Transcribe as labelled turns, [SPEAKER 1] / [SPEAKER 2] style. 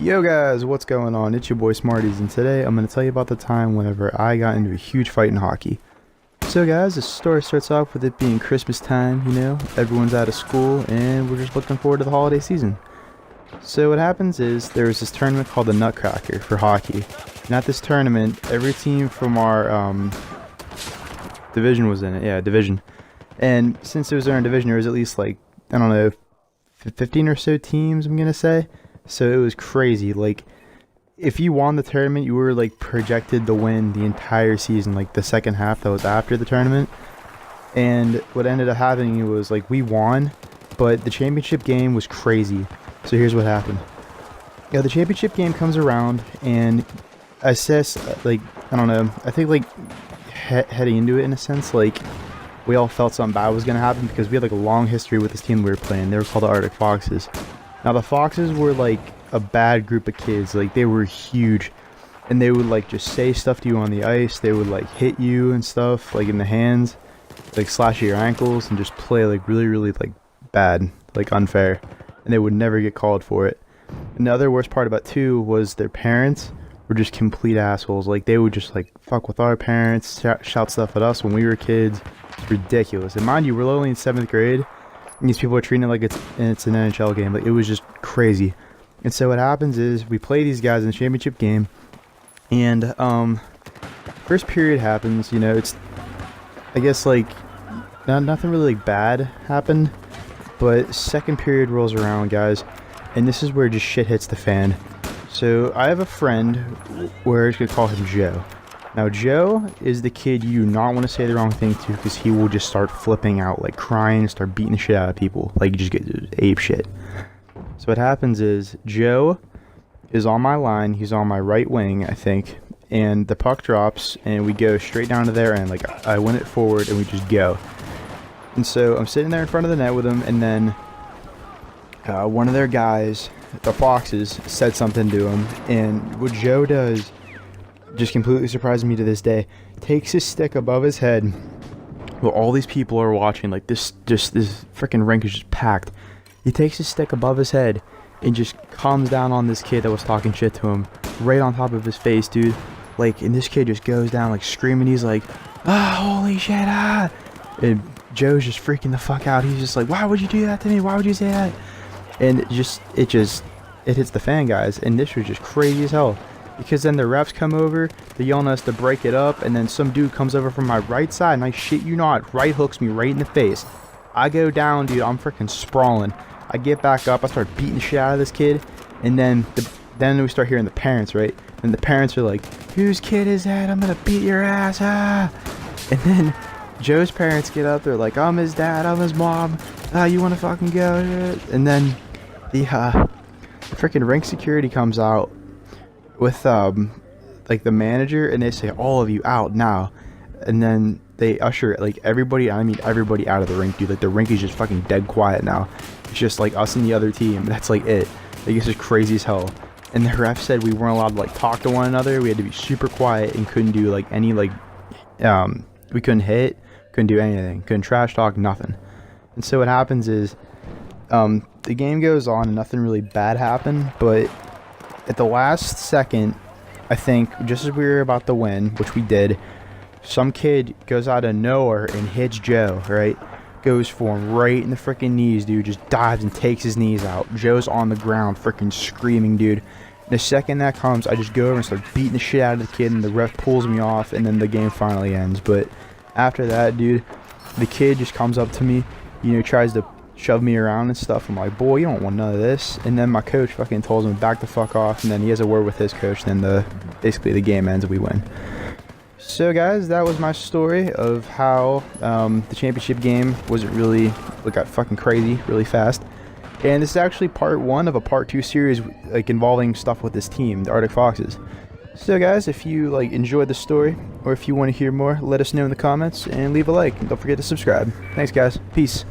[SPEAKER 1] Yo guys, what's going on? It's your boy Smarteez, and today I'm going to tell you about the time whenever I got into a huge fight in hockey. So guys, the story starts off with it being Christmas time, everyone's out of school and we're just looking forward to the holiday season. So what happens is there was this tournament called the Nutcracker for hockey. And at this tournament, every team from our division was in it. Yeah, division. And since it was our own division, there was at least like, I don't know, 15 or so teams, I'm going to say. So it was crazy. Like, if you won the tournament, you were like projected to win the entire season, like the second half that was after the tournament. And what ended up happening was like we won, but the championship game was crazy. So here's what happened. Yeah, the championship game comes around, and I says like, I don't know, I think like heading into it in a sense, like we all felt something bad was gonna happen because we had like a long history with this team we were playing. They were called the Arctic Foxes. Now the Foxes were like a bad group of kids. Like, they were huge, and they would like just say stuff to you on the ice. They would like hit you and stuff, like in the hands, like slash your ankles, and just play like really like bad, like unfair, and they would never get called for it. And the other worst part about too was their parents were just complete assholes. Like, they would just like fuck with our parents, shout stuff at us when we were kids. It's ridiculous. And mind you, we're only in 7th grade. And these people are treating it like it's an NHL game. Like, it was just crazy. And so what happens is we play these guys in the championship game, and first period happens. It's, I guess, like nothing really like bad happened, but second period rolls around, guys, and this is where just shit hits the fan. So I have a friend, we're just gonna call him Joe. Now, Joe is the kid you do not want to say the wrong thing to, because he will just start flipping out, like crying, and start beating the shit out of people. Like, you just get ape shit. So what happens is Joe is on my line. He's on my right wing, I think, and the puck drops, and we go straight down to their end. Like, I win it forward, and we just go. And so I'm sitting there in front of the net with him, and then one of their guys, the Foxes, said something to him, and what Joe does just completely surprises me to this day. Takes his stick above his head while all these people are watching. Like, this freaking rink is just packed. He takes his stick above his head and just comes down on this kid that was talking shit to him, right on top of his face, dude. Like, and this kid just goes down like screaming. He's like, "Ah, holy shit, ah!" And Joe's just freaking the fuck out. He's just like, "Why would you do that to me? Why would you say that?" And it hits the fan, guys. And this was just crazy as hell. Because then the refs come over, they're yelling at us to break it up, and then some dude comes over from my right side, and I shit you not, right hooks me right in the face. I go down, dude, I'm freaking sprawling. I get back up, I start beating the shit out of this kid, and then we start hearing the parents, right? And the parents are like, "Whose kid is that? I'm gonna beat your ass, ah!" And then Joe's parents get up, they're like, "I'm his dad, I'm his mom, you wanna fucking go?" And then the freaking rink security comes out with like the manager, and they say, "All of you out now." And then they usher like everybody out of the rink, dude. Like, the rink is just fucking dead quiet now. It's just like us and the other team. That's like it. Like, it's just crazy as hell. And the ref said we weren't allowed to like talk to one another. We had to be super quiet and couldn't do like any like we couldn't hit, couldn't do anything, couldn't trash talk, nothing. And so what happens is the game goes on and nothing really bad happened, but at the last second, I think, just as we were about to win, which we did, some kid goes out of nowhere and hits Joe, right? Goes for him right in the freaking knees, dude. Just dives and takes his knees out. Joe's on the ground freaking screaming, dude. And the second that comes, I just go over and start beating the shit out of the kid, and the ref pulls me off, and then the game finally ends. But after that, dude, the kid just comes up to me, tries to shove me around and stuff. I'm like, "Boy, you don't want none of this." And then my coach fucking tells him to back the fuck off, and then he has a word with his coach, and then basically the game ends and we win. So guys, that was my story of how the championship game got fucking crazy really fast. And this is actually part 1 of a part 2 series, like, involving stuff with this team, the Arctic Foxes. So guys, if you like enjoyed the story, or if you want to hear more, let us know in the comments and leave a like, and don't forget to subscribe. Thanks guys, peace.